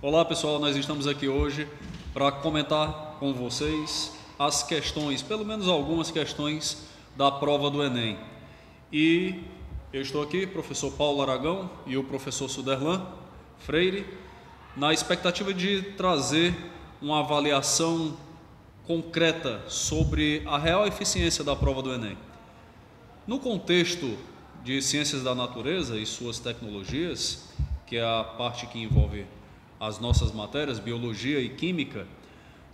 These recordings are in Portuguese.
Olá pessoal, nós estamos aqui hoje para comentar com vocês as questões, pelo menos algumas questões da prova do Enem. E eu estou aqui, professor Paulo Aragão e o professor Suderlan Freire, na expectativa de trazer uma avaliação concreta sobre a real eficiência da prova do Enem. No contexto de ciências da natureza e suas tecnologias, que é a parte que envolve as nossas matérias, biologia e química,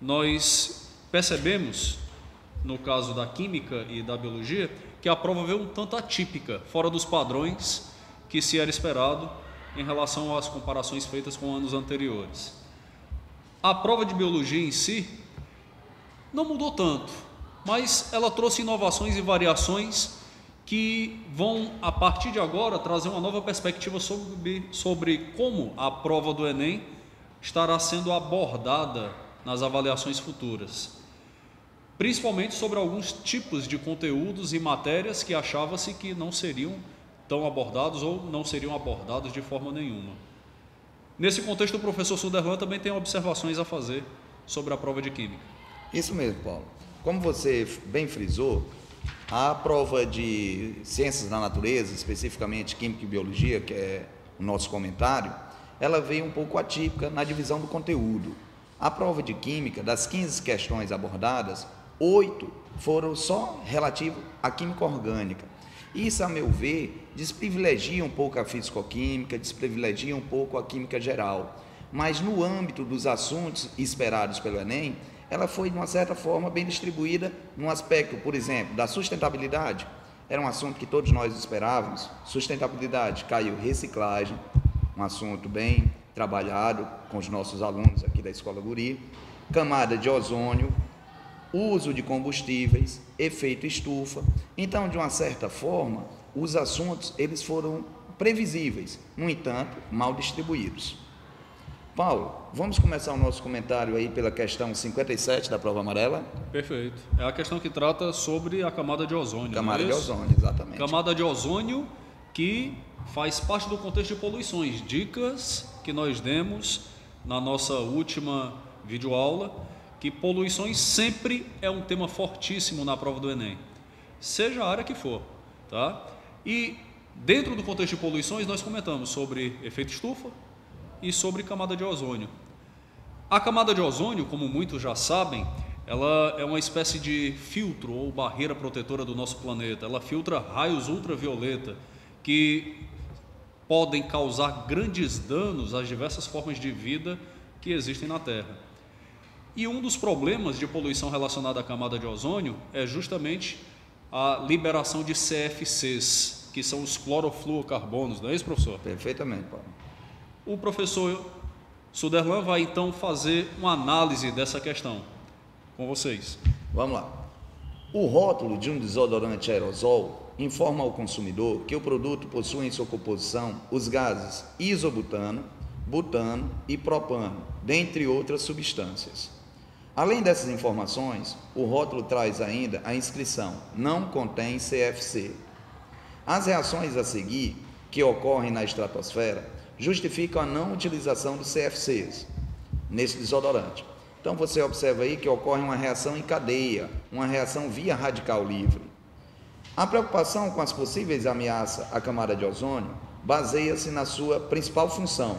nós percebemos, no caso da química e da biologia, que a prova veio um tanto atípica, fora dos padrões que se era esperado em relação às comparações feitas com anos anteriores. A prova de biologia em si não mudou tanto, mas ela trouxe inovações e variações que vão, a partir de agora, trazer uma nova perspectiva sobre como a prova do Enem estará sendo abordada nas avaliações futuras. Principalmente sobre alguns tipos de conteúdos e matérias que achava-se que não seriam tão abordados ou não seriam abordados de forma nenhuma. Nesse contexto, o professor Suderlan também tem observações a fazer sobre a prova de Química. Isso mesmo, Paulo. Como você bem frisou, a prova de Ciências da Natureza, especificamente Química e Biologia, que é o nosso comentário, ela veio um pouco atípica na divisão do conteúdo. A prova de Química, das 15 questões abordadas, 8 foram só relativas à química orgânica. Isso, a meu ver, desprivilegia um pouco a fisicoquímica, desprivilegia um pouco a química geral. Mas no âmbito dos assuntos esperados pelo Enem, ela foi, de uma certa forma, bem distribuída no aspecto, por exemplo, da sustentabilidade. Era um assunto que todos nós esperávamos. Sustentabilidade, caiu reciclagem, um assunto bem trabalhado com os nossos alunos aqui da Escola Guri. Camada de ozônio, uso de combustíveis, efeito estufa. Então, de uma certa forma, os assuntos eles foram previsíveis, no entanto, mal distribuídos. Paulo, vamos começar o nosso comentário aí pela questão 57 da prova amarela? Perfeito. É a questão que trata sobre a camada de ozônio. Camada de ozônio, exatamente. Camada de ozônio que faz parte do contexto de poluições. Dicas que nós demos na nossa última videoaula, que poluições sempre é um tema fortíssimo na prova do Enem, seja a área que for, tá? E dentro do contexto de poluições nós comentamos sobre efeito estufa e sobre camada de ozônio. A camada de ozônio, como muitos já sabem, ela é uma espécie de filtro ou barreira protetora do nosso planeta. Ela filtra raios ultravioleta que podem causar grandes danos às diversas formas de vida que existem na Terra. E um dos problemas de poluição relacionada à camada de ozônio é justamente a liberação de CFCs, que são os clorofluorocarbonos, não é isso, professor? Perfeitamente, Paulo. O professor Suderlan vai então fazer uma análise dessa questão com vocês. Vamos lá. O rótulo de um desodorante aerosol informa ao consumidor que o produto possui em sua composição os gases isobutano, butano e propano, dentre outras substâncias. Além dessas informações, o rótulo traz ainda a inscrição "não contém CFC". As reações a seguir, que ocorrem na estratosfera, justificam a não utilização dos CFCs nesse desodorante. Então você observa aí que ocorre uma reação em cadeia, uma reação via radical livre. A preocupação com as possíveis ameaças à camada de ozônio baseia-se na sua principal função: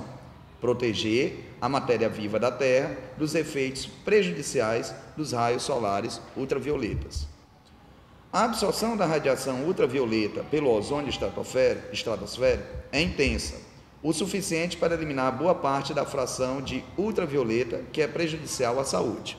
proteger a matéria viva da Terra dos efeitos prejudiciais dos raios solares ultravioletas. A absorção da radiação ultravioleta pelo ozônio estratosférico é intensa, o suficiente para eliminar boa parte da fração de ultravioleta que é prejudicial à saúde.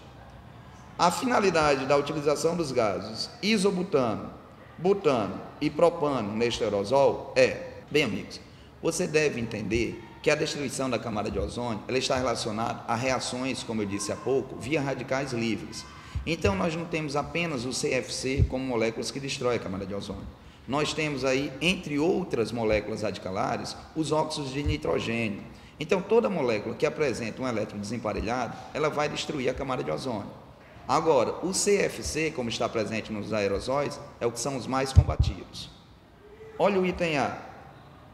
A finalidade da utilização dos gases isobutano, butano e propano neste aerosol é, bem amigos, você deve entender que a destruição da camada de ozônio ela está relacionada a reações, como eu disse há pouco, via radicais livres. Então nós não temos apenas o CFC como moléculas que destroem a camada de ozônio. Nós temos aí, entre outras moléculas radicalares, os óxidos de nitrogênio. Então, toda molécula que apresenta um elétron desemparelhado, ela vai destruir a camada de ozônio. Agora, o CFC, como está presente nos aerosóis, é o que são os mais combatidos. Olha o item A.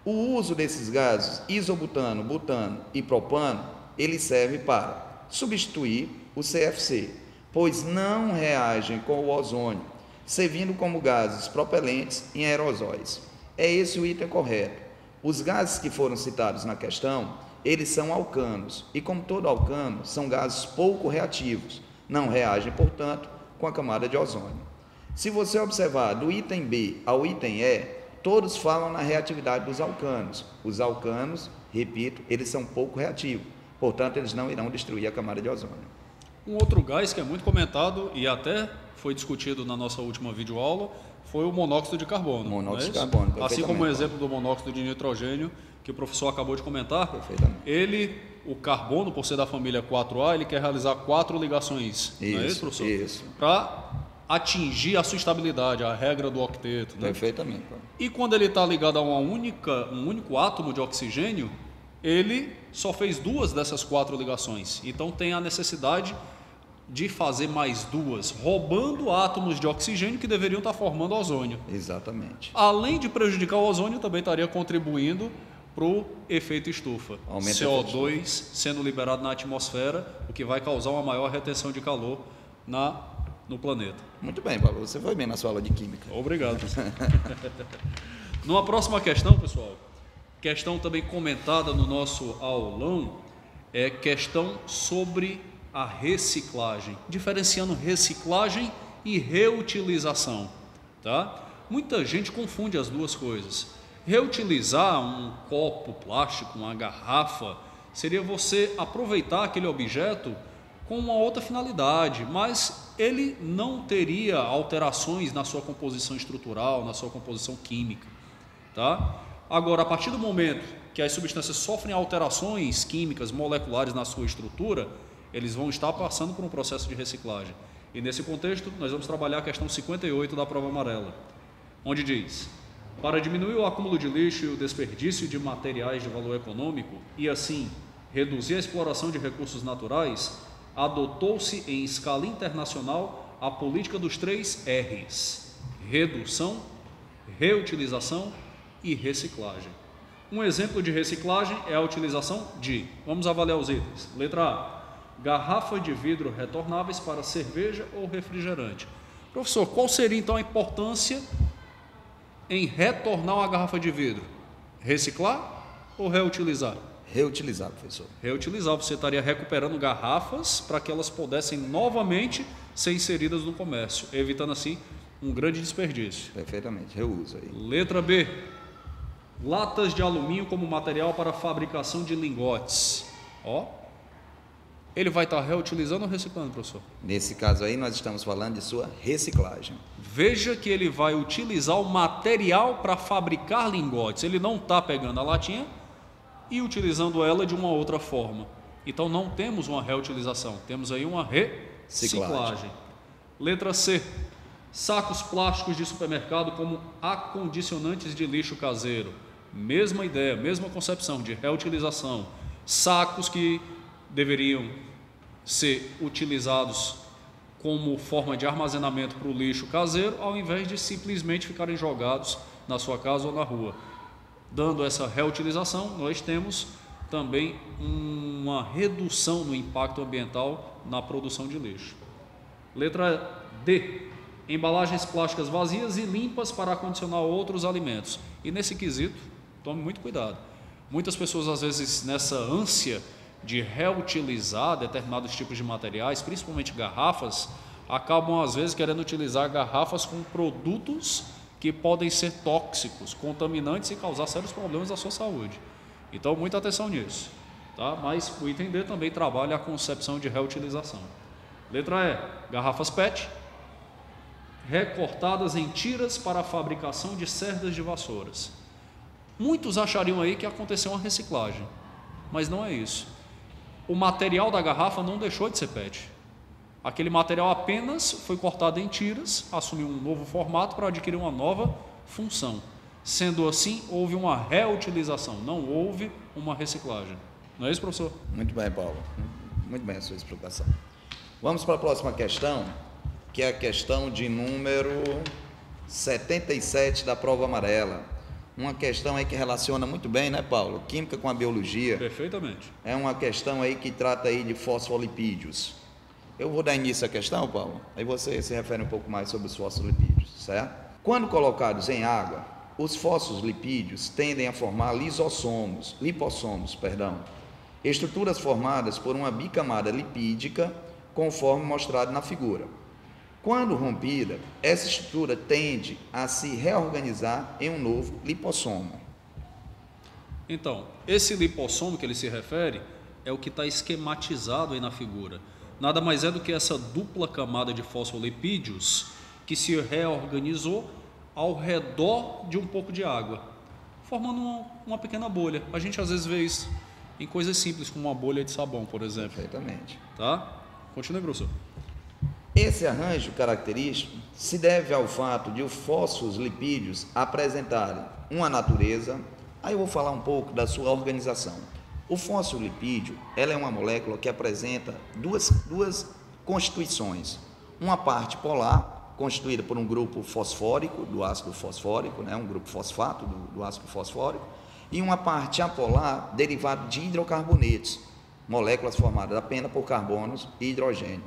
O uso desses gases isobutano, butano e propano ele serve para substituir o CFC, pois não reagem com o ozônio, servindo como gases propelentes em aerosóis. É esse o item correto. Os gases que foram citados na questão, eles são alcanos, e como todo alcano, são gases pouco reativos, não reagem, portanto, com a camada de ozônio. Se você observar do item B ao item E, todos falam na reatividade dos alcanos. Os alcanos, repito, eles são pouco reativos, portanto, eles não irão destruir a camada de ozônio. Um outro gás que é muito comentado e até foi discutido na nossa última videoaula foi o monóxido de carbono. Monóxido de carbono, assim como o exemplo do monóxido de nitrogênio, que o professor acabou de comentar, o carbono, por ser da família 4A, ele quer realizar 4 ligações, não é isso, professor? Isso. Para atingir a sua estabilidade, a regra do octeto. Né? Perfeitamente. E quando ele está ligado a um único átomo de oxigênio, ele só fez 2 dessas 4 ligações. Então tem a necessidade de fazer mais 2, roubando átomos de oxigênio que deveriam estar formando ozônio. Exatamente. Além de prejudicar o ozônio, também estaria contribuindo para o efeito estufa. Aumenta CO2 sendo liberado na atmosfera, o que vai causar uma maior retenção de calor no planeta. Muito bem, Paulo, você foi bem na sua aula de química. Obrigado. Numa próxima questão, pessoal, questão também comentada no nosso aulão, é questão sobre a reciclagem, diferenciando reciclagem e reutilização, tá? Muita gente confunde as duas coisas. Reutilizar um copo plástico, uma garrafa, seria você aproveitar aquele objeto com uma outra finalidade, mas ele não teria alterações na sua composição estrutural, na sua composição química, tá? Agora, a partir do momento que as substâncias sofrem alterações químicas, moleculares na sua estrutura, eles vão estar passando por um processo de reciclagem. E nesse contexto, nós vamos trabalhar a questão 58 da prova amarela, onde diz: para diminuir o acúmulo de lixo e o desperdício de materiais de valor econômico e, assim, reduzir a exploração de recursos naturais, adotou-se em escala internacional a política dos 3 R's: redução, reutilização e reciclagem. Um exemplo de reciclagem é a utilização de, vamos avaliar os itens. Letra A: garrafa de vidro retornáveis para cerveja ou refrigerante. Professor, qual seria então a importância em retornar uma garrafa de vidro? Reciclar ou reutilizar? Reutilizar, professor. Reutilizar, você estaria recuperando garrafas para que elas pudessem novamente ser inseridas no comércio, evitando assim um grande desperdício. Perfeitamente, reuso aí. Letra B: latas de alumínio como material para fabricação de lingotes. Ele vai estar reutilizando ou reciclando, professor? Nesse caso aí, nós estamos falando de sua reciclagem. Veja que ele vai utilizar o material para fabricar lingotes. Ele não está pegando a latinha e utilizando ela de uma outra forma. Então, não temos uma reutilização, temos aí uma reciclagem. Letra C: sacos plásticos de supermercado como acondicionantes de lixo caseiro. Mesma ideia, mesma concepção de reutilização. Sacos que deveriam ser utilizados como forma de armazenamento para o lixo caseiro, ao invés de simplesmente ficarem jogados na sua casa ou na rua. Dando essa reutilização, nós temos também uma redução no impacto ambiental na produção de lixo. Letra D: embalagens plásticas vazias e limpas para acondicionar outros alimentos. E nesse quesito, tome muito cuidado. Muitas pessoas, às vezes, nessa ânsia de reutilizar determinados tipos de materiais, principalmente garrafas, acabam às vezes querendo utilizar garrafas com produtos que podem ser tóxicos, contaminantes e causar sérios problemas à sua saúde. Então, muita atenção nisso, tá? Mas o item D também trabalha a concepção de reutilização. Letra E: garrafas PET recortadas em tiras para a fabricação de cerdas de vassouras. Muitos achariam aí que aconteceu uma reciclagem, mas não é isso. O material da garrafa não deixou de ser PET. Aquele material apenas foi cortado em tiras, assumiu um novo formato para adquirir uma nova função. Sendo assim, houve uma reutilização, não houve uma reciclagem. Não é isso, professor? Muito bem, Paulo. Muito bem a sua explicação. Vamos para a próxima questão, que é a questão de número 77 da prova amarela. uma questão aí que relaciona muito bem, né, Paulo? Química com a biologia. Perfeitamente. É uma questão aí que trata aí de fosfolipídios. Eu vou dar início à questão, Paulo, aí você se refere um pouco mais sobre os fosfolipídios, certo? Quando colocados em água, os fosfolipídios tendem a formar lipossomos, estruturas formadas por uma bicamada lipídica, conforme mostrado na figura. Quando rompida, essa estrutura tende a se reorganizar em um novo lipossomo. Então, esse lipossomo que ele se refere é o que está esquematizado aí na figura. Nada mais é do que essa dupla camada de fosfolipídios que se reorganizou ao redor de um pouco de água, formando uma pequena bolha. A gente às vezes vê isso em coisas simples, como uma bolha de sabão, por exemplo. Perfeitamente. Tá? Continue, professor. Esse arranjo característico se deve ao fato de os fosfolipídios apresentarem uma natureza. Aí eu vou falar um pouco da sua organização. O fosfolipídio, ela é uma molécula que apresenta duas constituições. Uma parte polar, constituída por um grupo fosfórico, do ácido fosfórico, né, um grupo fosfato do ácido fosfórico, e uma parte apolar, derivada de hidrocarbonetos, moléculas formadas apenas por carbonos e hidrogênio.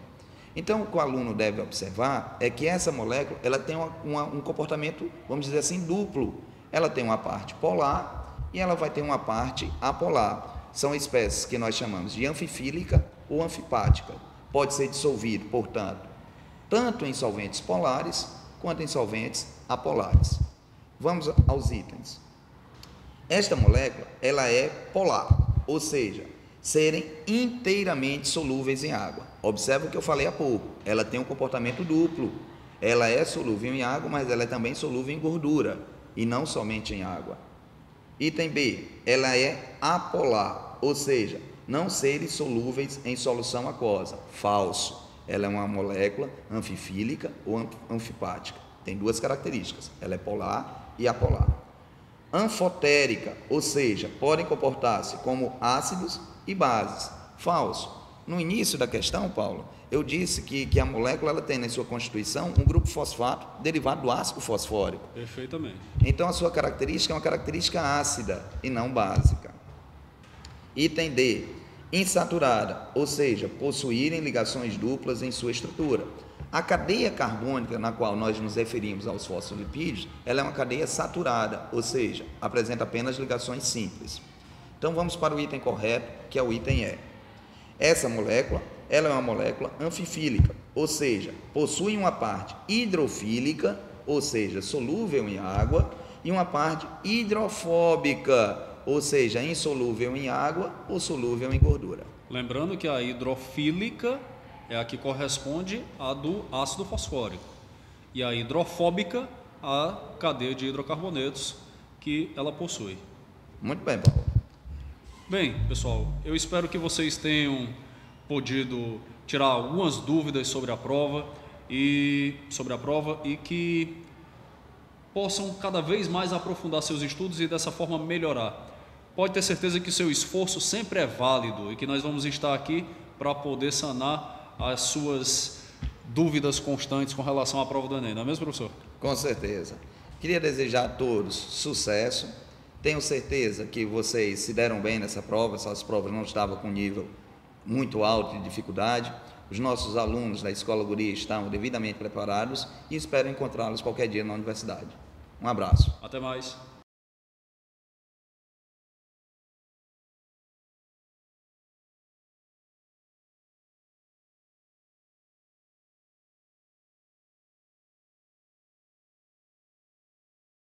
Então, o que o aluno deve observar é que essa molécula ela tem um comportamento, vamos dizer assim, duplo. Ela tem uma parte polar e ela vai ter uma parte apolar. São espécies que nós chamamos de anfifílica ou anfipática. Pode ser dissolvido, portanto, tanto em solventes polares quanto em solventes apolares. Vamos aos itens. Esta molécula ela é polar, ou seja, serem inteiramente solúveis em água. Observe o que eu falei há pouco, ela tem um comportamento duplo. Ela é solúvel em água, mas ela é também solúvel em gordura, e não somente em água. Item B, ela é apolar, ou seja, não serem solúveis em solução aquosa. Falso. Ela é uma molécula anfifílica ou anfipática. Tem duas características, ela é polar e apolar. Anfotérica, ou seja, podem comportar-se como ácidos e bases. Falso. No início da questão, Paulo, eu disse que a molécula ela tem na sua constituição um grupo fosfato derivado do ácido fosfórico. Perfeitamente. Então a sua característica é uma característica ácida e não básica. Item D, insaturada, ou seja, possuírem ligações duplas em sua estrutura. A cadeia carbônica na qual nós nos referimos aos fosfolipídios, ela é uma cadeia saturada, ou seja, apresenta apenas ligações simples. Então vamos para o item correto, que é o item E. Essa molécula, ela é uma molécula anfifílica, ou seja, possui uma parte hidrofílica, ou seja, solúvel em água, e uma parte hidrofóbica, ou seja, insolúvel em água ou solúvel em gordura. Lembrando que a hidrofílica é a que corresponde à do ácido fosfórico, e a hidrofóbica à cadeia de hidrocarbonetos que ela possui. Muito bem, Paulo. Bem, pessoal, eu espero que vocês tenham podido tirar algumas dúvidas sobre a prova e que possam cada vez mais aprofundar seus estudos e dessa forma melhorar. Pode ter certeza que seu esforço sempre é válido e que nós vamos estar aqui para poder sanar as suas dúvidas constantes com relação à prova do Enem, não é mesmo, professor? Com certeza. Queria desejar a todos sucesso. Tenho certeza que vocês se deram bem nessa prova, essas provas não estavam com nível muito alto de dificuldade. Os nossos alunos da Escola Guri estão devidamente preparados e espero encontrá-los qualquer dia na universidade. Um abraço. Até mais.